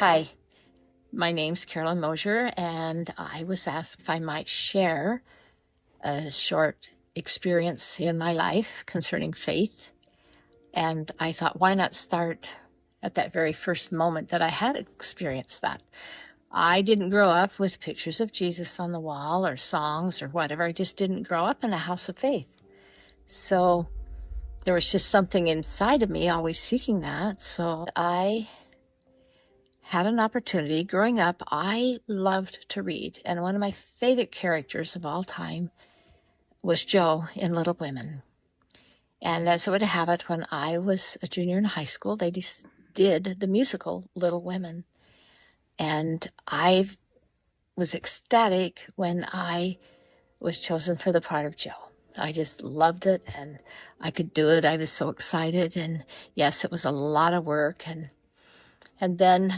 Hi, my name's Carolyn Mosier, and I was asked if I might share a short experience in my life concerning faith. And I thought, why not start at that very first moment that I had experienced that? I didn't grow up with pictures of Jesus on the wall or songs or whatever. I just didn't grow up in a house of faith. So there was just something inside of me always seeking that. So I had an opportunity. Growing up, I loved to read, and one of my favorite characters of all time was Jo in Little Women. And as it would have it, when I was a junior in high school, they did the musical Little Women. And I was ecstatic when I was chosen for the part of Jo. I just loved it, and I could do it. I was so excited, and yes, it was a lot of work. And then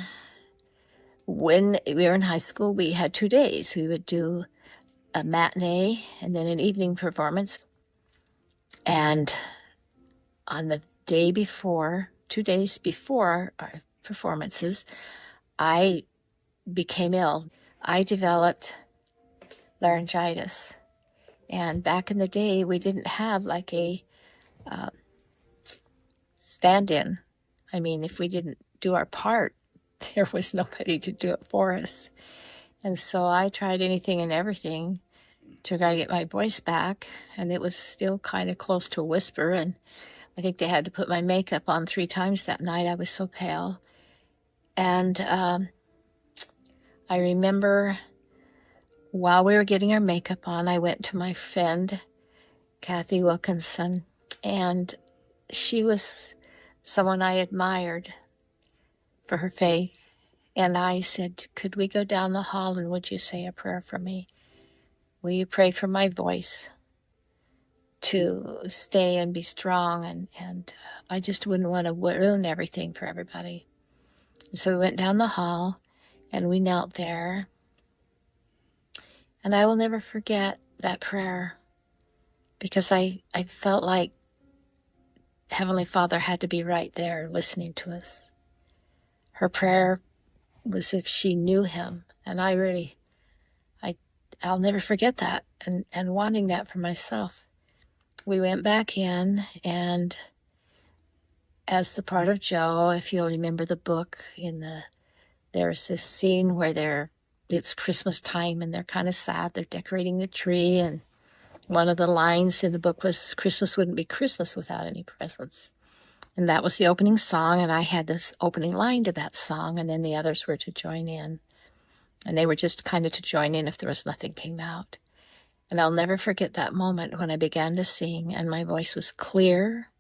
when we were in high school, we had 2 days. We would do a matinee and then an evening performance. And on the day before, 2 days before our performances, I became ill. I developed laryngitis. And back in the day, we didn't have like a stand-in. I mean, if we didn't do our part, there was nobody to do it for us. And so I tried anything and everything to try to get my voice back, and it was still kind of close to a whisper, and I think they had to put my makeup on 3 times that night. I was so pale. And I remember while we were getting our makeup on, I went to my friend, Kathy Wilkinson, and she was someone I admired for her faith. And I said, could we go down the hall and would you say a prayer for me? Will you pray for my voice to stay and be strong? And I just wouldn't want to ruin everything for everybody. And so we went down the hall and we knelt there. And I will never forget that prayer, because I felt like Heavenly Father had to be right there listening to us. Her prayer was if she knew him. And I'll never forget that, and wanting that for myself. We went back in, and as the part of Jo, if you'll remember the book, there's this scene where it's Christmas time and they're kind of sad. They're decorating the tree, and one of the lines in the book was, Christmas wouldn't be Christmas without any presents. And that was the opening song, and I had this opening line to that song, and then the others were to join in. And they were just kind of to join in if there was nothing came out. And I'll never forget that moment when I began to sing and my voice was clear.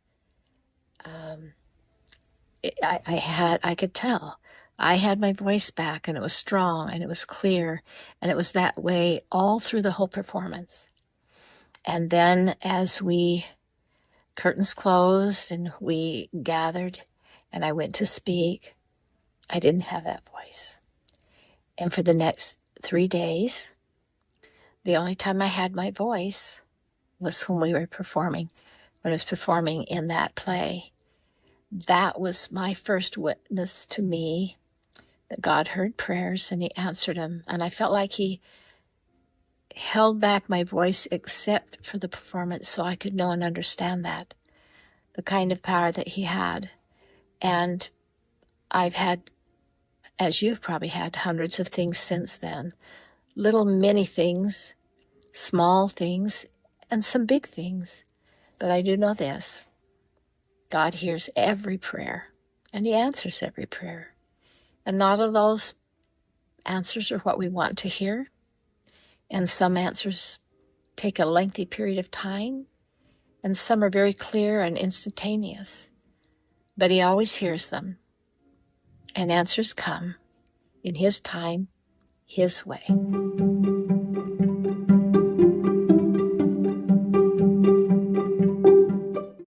I could tell. I had my voice back, and it was strong and it was clear, and it was that way all through the whole performance. And then as curtains closed and we gathered and I went to speak, I didn't have that voice. And for the next 3 days, the only time I had my voice was when I was performing in that play. That was my first witness to me that God heard prayers and he answered them. And I felt like he held back my voice except for the performance so I could know and understand that, the kind of power that he had. And I've had, as you've probably had, hundreds of things since then. Little mini things, small things, and some big things. But I do know this. God hears every prayer, and he answers every prayer. And not all those answers are what we want to hear. And some answers take a lengthy period of time, and some are very clear and instantaneous. But he always hears them, and answers come in his time, his way.